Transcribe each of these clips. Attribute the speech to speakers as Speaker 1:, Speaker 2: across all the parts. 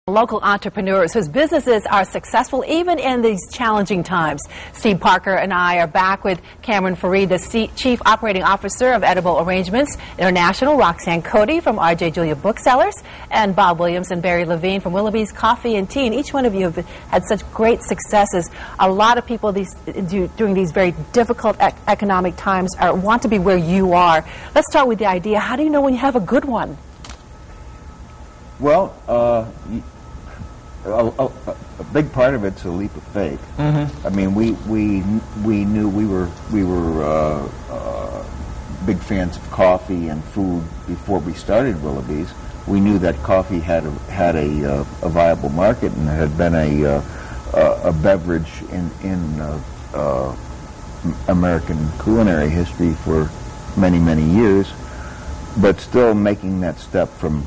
Speaker 1: Local entrepreneurs whose businesses are successful even in these challenging times. Steve Parker and I are back with Cameron Fareed, the Chief Operating Officer of Edible Arrangements International, Roxanne Cody from R.J. Julia Booksellers, and Bob Williams and Barry Levine from Willoughby's Coffee and Tea. And each one of you have had such great successes. A lot of people during these very difficult economic times want to be where you are. Let's start with the idea. How do you know when you have a good one?
Speaker 2: Well, a big part of it's a leap of faith. Mm-hmm. I mean, we knew we were big fans of coffee and food before we started Willoughby's. We knew that coffee had a viable market and had been a beverage in American culinary history for many years, but still making that step from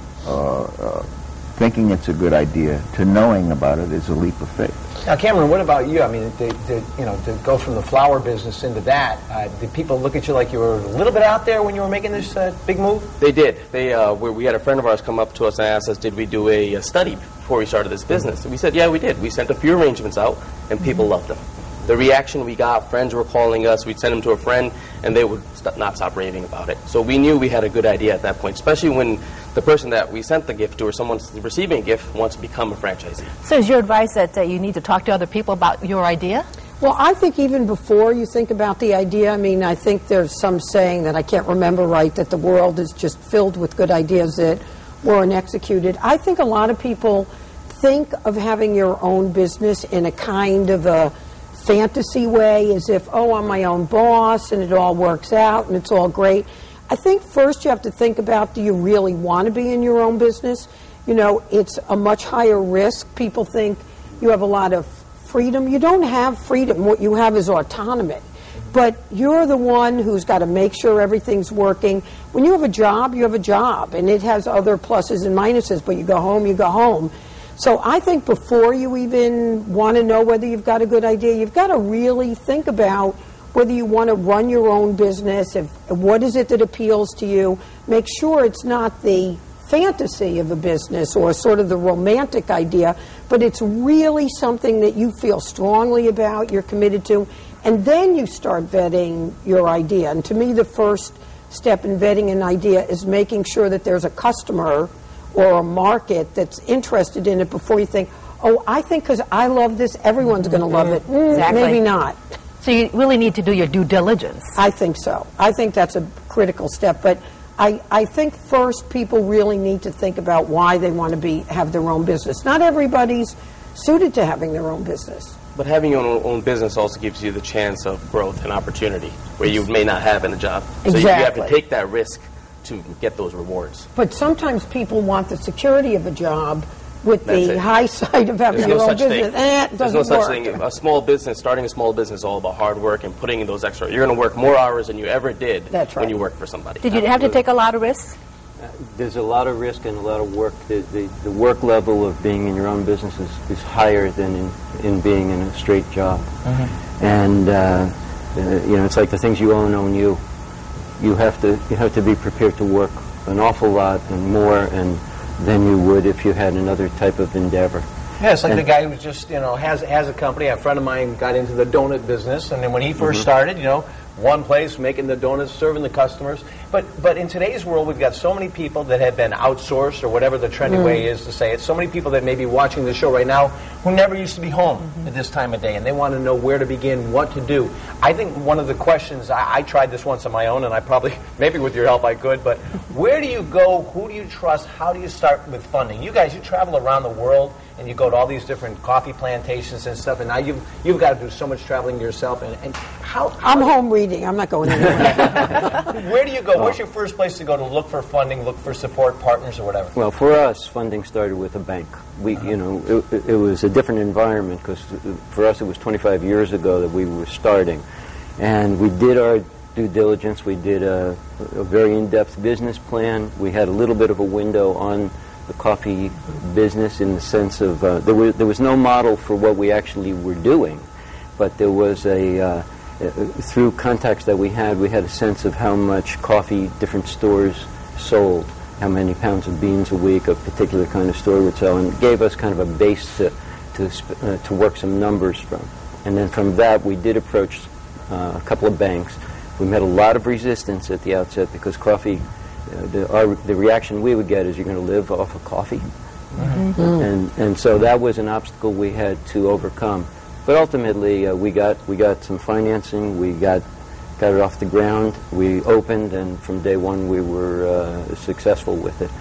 Speaker 2: thinking it's a good idea to knowing about it is a leap of faith.
Speaker 3: Now, Cameron, what about you? I mean, to go from the flower business into that, did people look at you like you were a little bit out there when you were making this big move?
Speaker 4: They did. We had a friend of ours come up to us and asked us, did we do a study before we started this business? And we said, yeah, we did. We sent a few arrangements out, and people loved them. The reaction we got, friends were calling us, we'd send them to a friend, and they would not stop raving about it. So we knew we had a good idea at that point, especially when the person that we sent the gift to or someone receiving a gift wants to become a franchisee.
Speaker 1: So is your advice that you need to talk to other people about your idea?
Speaker 5: Well, I think even before you think about the idea, I mean, I think there's some saying that I can't remember right, that the world is just filled with good ideas that weren't executed. I think a lot of people think of having your own business in a kind of a fantasy way, as if, oh, I'm my own boss and it all works out and it's all great. I think first you have to think about, do you really want to be in your own business? You know, it's a much higher risk. People think you have a lot of freedom. You don't have freedom. What you have is autonomy. But you're the one who's got to make sure everything's working. When you have a job, you have a job, and it has other pluses and minuses, but you go home, you go home. So I think before you even want to know whether you've got a good idea, you've got to really think about whether you want to run your own business, what is it that appeals to you. Make sure it's not the fantasy of a business or sort of the romantic idea, but it's really something that you feel strongly about, you're committed to, and then you start vetting your idea. And to me, the first step in vetting an idea is making sure that there's a customer or a market that's interested in it before you think, oh, I think because I love this, everyone's going to love it.
Speaker 1: Exactly.
Speaker 5: Maybe not.
Speaker 1: So you really need to do your due diligence.
Speaker 5: I think so. I think that's a critical step. But I think first people really need to think about why they want to have their own business. Not everybody's suited to having their own business.
Speaker 4: But having your own business also gives you the chance of growth and opportunity where you may not have in a job.
Speaker 5: Exactly.
Speaker 4: So you have to take that risk to get those rewards.
Speaker 5: But sometimes people want the security of a job with the high side of having your own business.
Speaker 4: There's no such thing. A small business, starting a small business is all about hard work and putting in those extra. You're going to work more hours than you ever did when you worked for somebody.
Speaker 1: Did you have to take a lot of risks?
Speaker 6: There's a lot of risk and a lot of work. The work level of being in your own business is higher than in being in a straight job. Mm-hmm. And you know, it's like the things you own you. You have to be prepared to work an awful lot and more than you would if you had another type of endeavor.
Speaker 3: Yeah, it's like the guy who just, has a company. A friend of mine got into the donut business, and then when he first started, one place making the donuts, serving the customers. But in today's world, we've got so many people that have been outsourced, or whatever the trendy way is to say it. So many people that may be watching the show right now who never used to be home at this time of day, and they want to know where to begin, what to do. I think one of the questions, I tried this once on my own, and I probably, maybe with your help I could, but where do you go, who do you trust, how do you start with funding? You guys, you travel around the world, and you go to all these different coffee plantations and stuff, and now you've got to do so much traveling yourself. And how
Speaker 5: I'm home reading. I'm not going anywhere.
Speaker 3: Where do you go? Where's your first place to go to look for funding, look for support, partners, or whatever?
Speaker 6: Well, for us, funding started with a bank. We, it was a different environment because for us it was 25 years ago that we were starting, and we did our due diligence. We did a very in-depth business plan. We had a little bit of a window on the coffee business in the sense of there was no model for what we actually were doing, but there was through contacts that we had a sense of how much coffee different stores sold how many pounds of beans a week a particular kind of store would sell, and it gave us kind of a base to work some numbers from. And then from that, we did approach a couple of banks. We met a lot of resistance at the outset because coffee, the reaction we would get is, you're going to live off of coffee. And so that was an obstacle we had to overcome. But ultimately, we got some financing. We got it off the ground. We opened, and from day one, we were successful with it.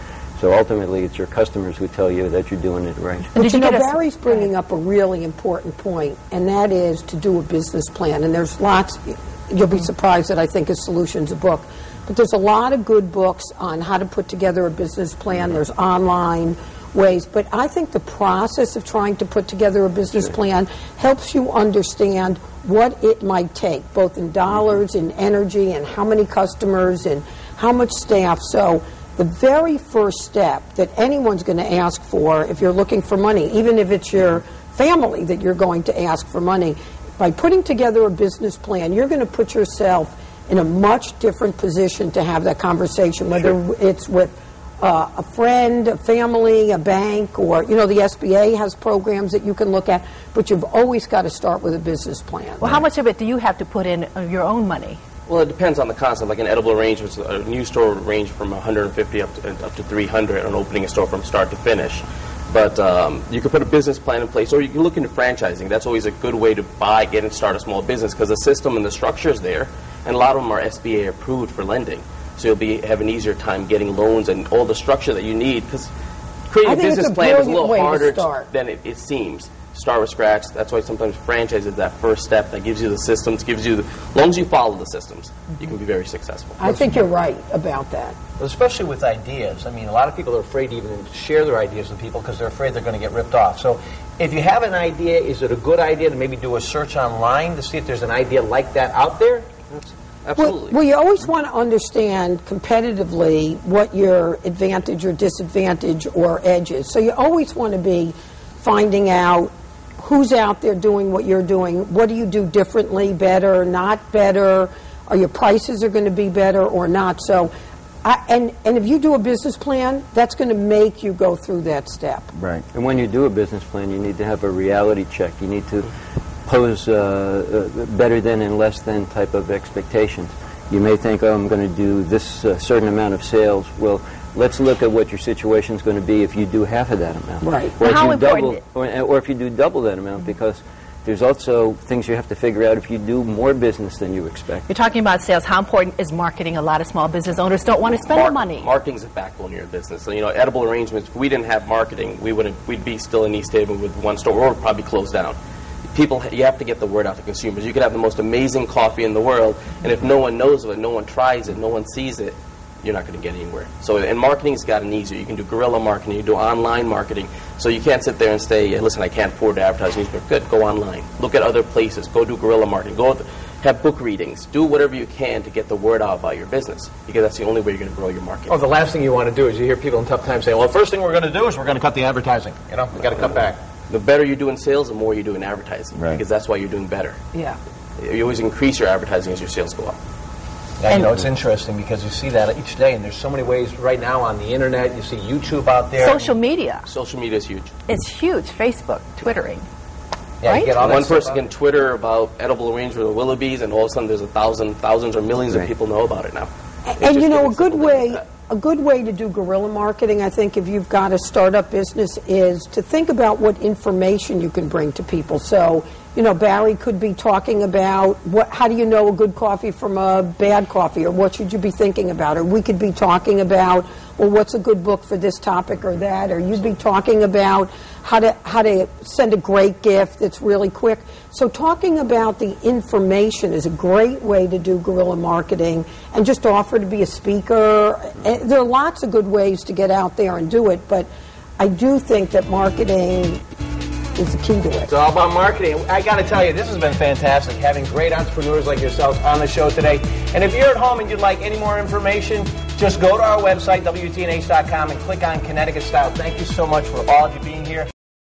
Speaker 6: So ultimately, it's your customers who tell you that you're doing it right.
Speaker 5: But you know, Barry's bringing up a really important point, and that is to do a business plan. And there's lots. You'll be surprised that I think his solution's a book. But there's a lot of good books on how to put together a business plan. There's online ways. But I think the process of trying to put together a business plan helps you understand what it might take, both in dollars, in energy, and how many customers, and how much staff. So the very first step that anyone's going to ask for if you're looking for money, even if it's your family that you're going to ask for money, by putting together a business plan, you're going to put yourself in a much different position to have that conversation, whether it's with a friend, a family, a bank, or, you know, the SBA has programs that you can look at, but you've always got to start with a business plan.
Speaker 1: Well, how much of it do you have to put in of your own money?
Speaker 4: Well, it depends on the concept. Like an edible arrangements, a new store would range from 150 up to 300 on opening a store from start to finish. But you can put a business plan in place, or you can look into franchising. That's always a good way to get and start a small business, because the system and the structure is there, and a lot of them are SBA approved for lending. So you'll have an easier time getting loans and all the structure that you need, because creating a business plan is a little harder than it seems. Start with scratch. That's why sometimes franchise is that first step that gives you the systems, as long as you follow the systems, you can be very successful.
Speaker 5: I think you're right about that.
Speaker 3: Especially with ideas. I mean, a lot of people are afraid to even share their ideas with people because they're afraid they're going to get ripped off. So if you have an idea, is it a good idea to maybe do a search online to see if there's an idea like that out there?
Speaker 4: Absolutely.
Speaker 5: Well, you always want to understand competitively what your advantage or disadvantage or edge is. So you always want to be finding out who's out there doing what you're doing. What do you do differently, better, not better? Are your prices are going to be better or not? So, and if you do a business plan, that's going to make you go through that step.
Speaker 6: Right. And when you do a business plan, you need to have a reality check. You need to pose better than and less than type of expectations. You may think, oh, I'm going to do this certain amount of sales. Well, let's look at what your situation is going to be if you do half of that amount.
Speaker 5: Right.
Speaker 6: Or, if you do double that amount, because there's also things you have to figure out if you do more business than you expect.
Speaker 1: You're talking about sales. How important is marketing? A lot of small business owners don't want to spend the money.
Speaker 4: Marketing's a backbone of your business. So, you know, edible arrangements, if we didn't have marketing, we'd be still in East Haven with one store, or probably closed down. You have to get the word out to consumers. You could have the most amazing coffee in the world, and if no one knows of it, no one tries it, no one sees it, you're not going to get anywhere. So, and marketing's gotten easier. You can do guerrilla marketing, you do online marketing. So you can't sit there and say, listen, I can't afford to advertise newspaper. Good, go online. Look at other places. Go do guerrilla marketing. Go have book readings. Do whatever you can to get the word out about your business, because that's the only way you're going to grow your market.
Speaker 3: Oh, the last thing you want to do is you hear people in tough times saying, well, the first thing we're going to do is we're going to cut the advertising. You know, we've got to cut back.
Speaker 4: The better you do in sales, the more you do in advertising,
Speaker 2: right,
Speaker 4: because that's why you're doing better.
Speaker 5: Yeah.
Speaker 4: You always increase your advertising as your sales go up.
Speaker 3: Yeah, you know, it's interesting because you see that each day, and there's so many ways right now on the internet. You see YouTube out there.
Speaker 1: Social media.
Speaker 4: Social media is huge.
Speaker 1: It's huge. Facebook, Twittering.
Speaker 3: Yeah,
Speaker 1: right?
Speaker 3: You get all that
Speaker 4: one
Speaker 3: stuff
Speaker 4: person can Twitter about edible arrangement of Willoughby's, and all of a sudden there's thousands or millions of people know about it now.
Speaker 5: And you know, a good way to do guerrilla marketing, I think, if you've got a startup business, is to think about what information you can bring to people. So, you know, Barry could be talking about how do you know a good coffee from a bad coffee, or what should you be thinking about? Or we could be talking about, well, what's a good book for this topic or that? Or you'd be talking about how to send a great gift that's really quick. So talking about the information is a great way to do guerrilla marketing, and just offer to be a speaker. There are lots of good ways to get out there and do it, but I do think that marketing is the key to it.
Speaker 3: It's all about marketing. I got to tell you, this has been fantastic, having great entrepreneurs like yourselves on the show today. And if you're at home and you'd like any more information, just go to our website, WTNH.com, and click on Connecticut Style. Thank you so much for all of you being here.